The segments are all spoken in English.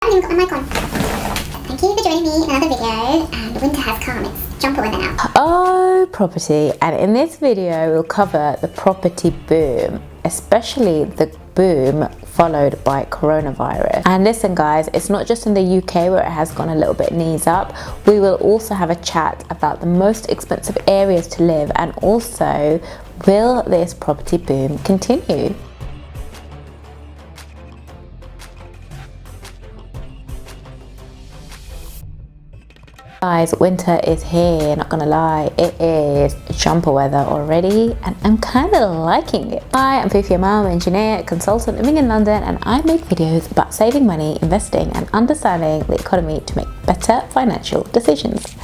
I haven't even got my mic on. Thank you for joining me in another video, and winter has come. It's jumper weather now. Oh, property. And in this video we'll cover the property boom, especially the boom followed by coronavirus. And listen guys, it's not just in the UK where it has gone a little bit knees up. We will also have a chat about the most expensive areas to live, and also, will this property boom continue? Guys, winter is here, not gonna lie, it is jumper weather already, and I'm kind of liking it. Hi, I'm Fifi, I'm an engineer, consultant living in London, and I make videos about saving money, investing, and understanding the economy to make better financial decisions.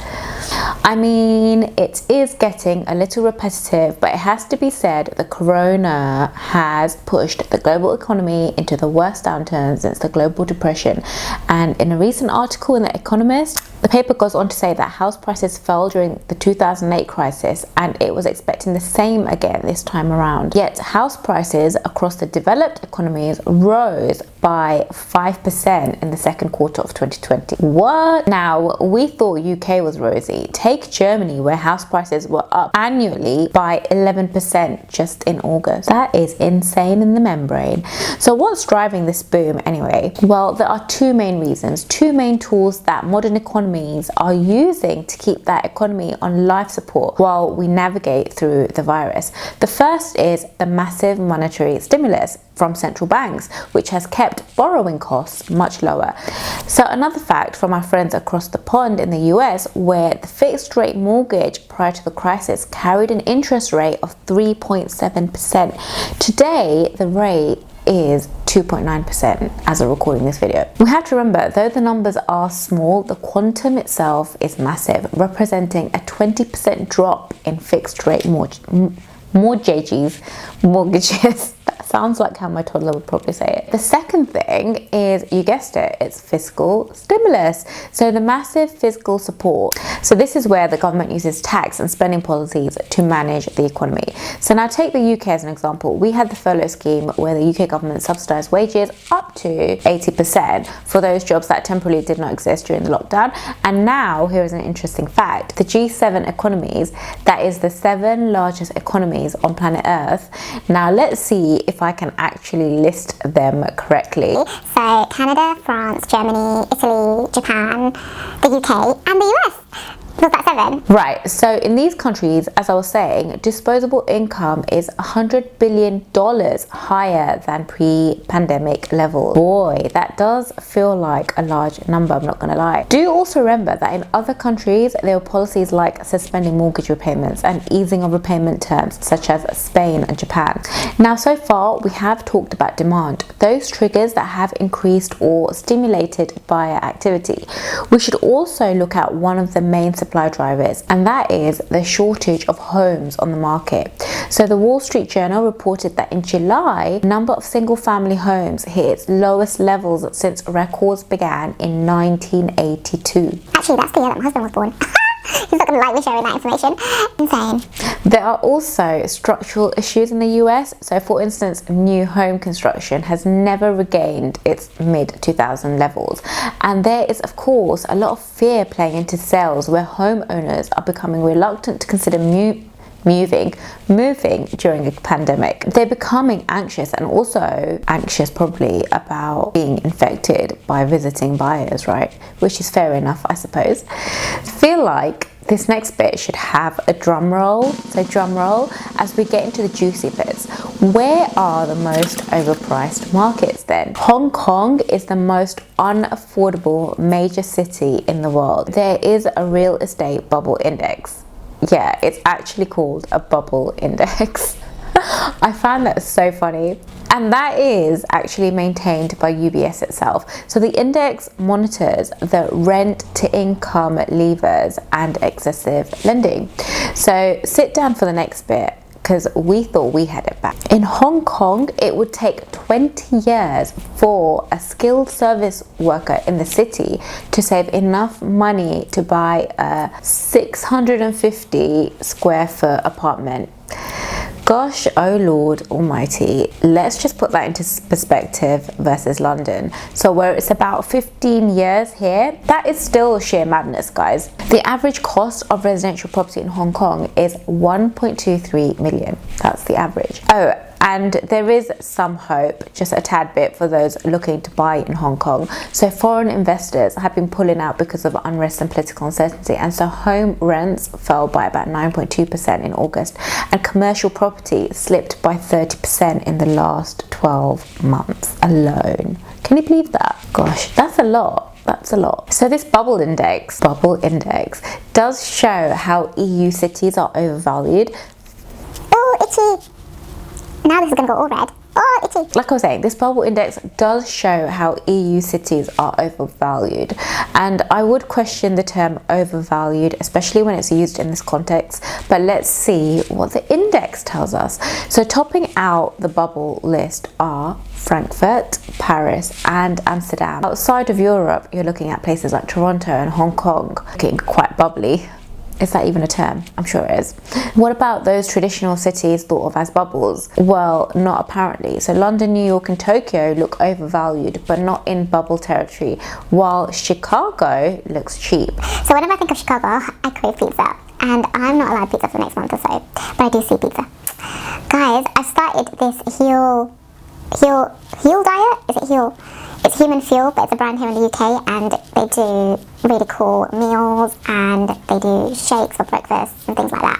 I mean, it is getting a little repetitive, but it has to be said, the corona has pushed the global economy into the worst downturn since the global depression. And in a recent article in the Economist, the paper goes on to say that house prices fell during the 2008 crisis, and it was expecting the same again this time around. Yet house prices across the developed economies rose by 5% in the second quarter of 2020. What? Now, we thought UK was rosy. Take Germany, where house prices were up annually by 11% just in August. That is insane in the membrane. So what's driving this boom anyway? Well, there are two main reasons, two main tools that modern economies are using to keep that economy on life support while we navigate through the virus. The first is the massive monetary stimulus from central banks, which has kept borrowing costs much lower. So another fact from our friends across the pond in the US, where the fixed rate mortgage prior to the crisis carried an interest rate of 3.7%. Today, the rate is 2.9% as of recording this video. We have to remember, though the numbers are small, the quantum itself is massive, representing a 20% drop in fixed rate mortgages. That sounds like how my toddler would probably say it. The second thing is, you guessed it, it's fiscal stimulus. So the massive fiscal support. So this is where the government uses tax and spending policies to manage the economy. So now take the UK as an example. We had the furlough scheme where the UK government subsidised wages up to 80% for those jobs that temporarily did not exist during the lockdown. And now, here is an interesting fact. The G7 economies, that is the 7 largest economies on planet Earth. Now let's see if I can actually list them correctly. So Canada, France, Germany, Italy, Japan, the UK, and the US. Was that 7? Right, so in these countries, as I was saying, disposable income is $100 billion higher than pre-pandemic levels. Boy, that does feel like a large number, I'm not gonna lie. Do also remember that in other countries, there were policies like suspending mortgage repayments and easing of repayment terms, such as Spain and Japan. Now, so far, we have talked about demand, those triggers that have increased or stimulated buyer activity. We should also look at one of the main supply drivers, and that is the shortage of homes on the market. So the Wall Street Journal reported that in July, the number of single-family homes hit its lowest levels since records began in 1982. Actually, that's the year that my husband was born. He's not going to like me sharing that information. Insane. There are also structural issues in the US. So for instance, new home construction has never regained its mid-2000 levels. And there is, of course, a lot of fear playing into sales, where homeowners are becoming reluctant to consider moving during a pandemic. They're becoming anxious, and also anxious probably about being infected by visiting buyers, right? Which is fair enough, I suppose. I feel like this next bit should have a drum roll. So drum roll as we get into the juicy bits. Where are the most overpriced markets then? Hong Kong is the most unaffordable major city in the world. There is a real estate bubble index. Yeah, it's actually called a bubble index. I found that so funny. And that is actually maintained by UBS itself. So the index monitors the rent to income levers and excessive lending. So sit down for the next bit, because we thought we had it back. In Hong Kong, it would take 20 years for a skilled service worker in the city to save enough money to buy a 650 square foot apartment. Gosh, oh Lord almighty, let's just put that into perspective versus London. So where it's about 15 years here, that is still sheer madness, guys. The average cost of residential property in Hong Kong is 1.23 million. That's the average. Oh, and there is some hope, just a tad bit, for those looking to buy in Hong Kong. So foreign investors have been pulling out because of unrest and political uncertainty, and so home rents fell by about 9.2% in August, and commercial property slipped by 30% in the last 12 months alone. Can you believe that? Gosh, that's a lot. That's a lot. So this bubble index does show how EU cities are overvalued. Oh, itchy. Now this is going to go all red. Oh, itchy. Like I was saying, this bubble index does show how EU cities are overvalued. And I would question the term overvalued, especially when it's used in this context. But let's see what the index tells us. So topping out the bubble list are Frankfurt, Paris and Amsterdam. Outside of Europe, you're looking at places like Toronto and Hong Kong, looking quite bubbly. Is that even a term? I'm sure it is. What about those traditional cities thought of as bubbles? Well, not apparently. So London, New York and Tokyo look overvalued, but not in bubble territory, while Chicago looks cheap. So whenever I think of Chicago, I crave pizza. And I'm not allowed pizza for the next month or so, but I do see pizza. Guys, I started this heel diet? Is it heel? It's Human Fuel, but it's a brand here in the UK, and they do really cool meals and they do shakes for breakfast and things like that.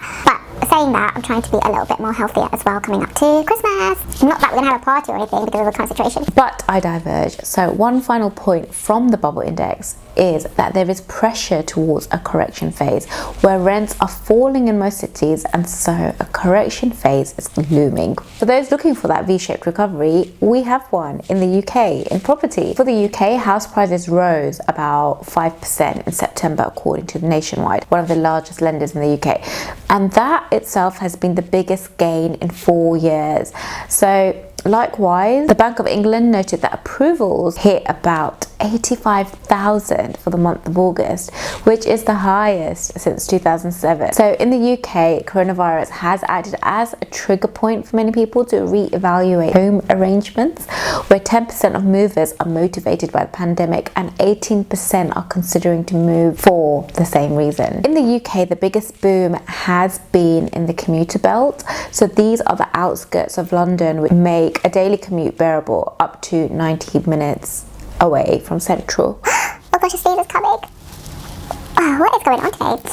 But saying that, I'm trying to be a little bit more healthier as well coming up to Christmas. Not that we're going to have a party or anything because of the current situation. But I diverge. So one final point from the bubble index is that there is pressure towards a correction phase where rents are falling in most cities, and so a correction phase is looming. For those looking for that V-shaped recovery, we have one in the UK in property. For the UK, house prices rose about 5% in September according to Nationwide, one of the largest lenders in the UK, and that itself has been the biggest gain in 4 years. So likewise, the Bank of England noted that approvals hit about 85,000 for the month of August, which is the highest since 2007. So in the UK, coronavirus has acted as a trigger point for many people to reevaluate home arrangements, where 10% of movers are motivated by the pandemic and 18% are considering to move for the same reason. In the UK, the biggest boom has been in the commuter belt. So these are the outskirts of London, which make a daily commute bearable up to 90 minutes away from Central. Oh gosh, a sneeze is coming. Oh, what is going on today?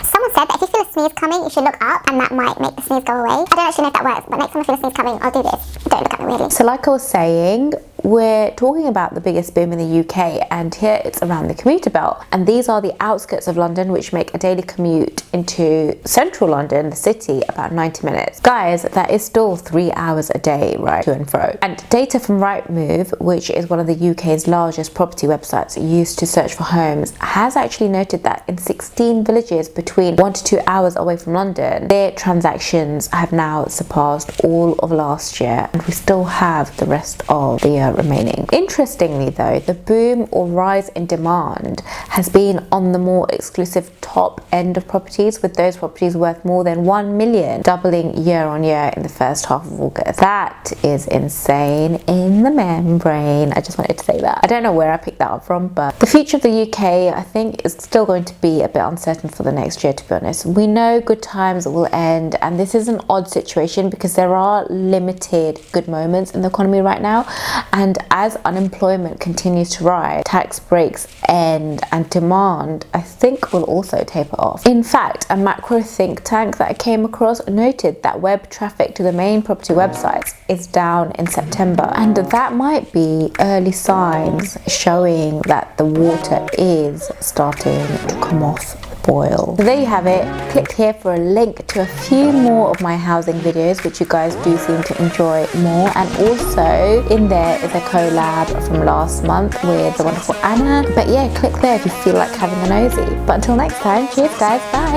Someone said that if you feel a sneeze coming, you should look up and that might make the sneeze go away. I don't actually know if that works, but next time I feel a sneeze coming, I'll do this. Don't look at me weirdly. So like I was saying, we're talking about the biggest boom in the UK, and here it's around the commuter belt, and these are the outskirts of London, which make a daily commute into central London, the city, about 90 minutes. Guys, that is still 3 hours a day, right, to and fro. And data from Rightmove, which is one of the UK's largest property websites used to search for homes, has actually noted that in 16 villages between 1 to 2 hours away from London, their transactions have now surpassed all of last year, and we still have the rest of the year remaining. Interestingly though, the boom or rise in demand has been on the more exclusive top end of properties, with those properties worth more than 1 million doubling year on year in the first half of August. That is insane in the membrane. I just wanted to say that. I don't know where I picked that up from, but the future of the UK, I think, is still going to be a bit uncertain for the next year, to be honest. We know good times will end, and this is an odd situation because there are limited good moments in the economy right now, and as unemployment continues to rise, tax breaks end, and demand, I think, will also taper off. In fact, a macro think tank that I came across noted that web traffic to the main property websites is down in September, and that might be early signs showing that the water is starting to come off boil. So there you have it. Click here for a link to a few more of my housing videos, which you guys do seem to enjoy more, and also in there is a collab from last month with the wonderful Anna. But yeah, click there if you feel like having a nosy. But until next time, cheers guys, bye.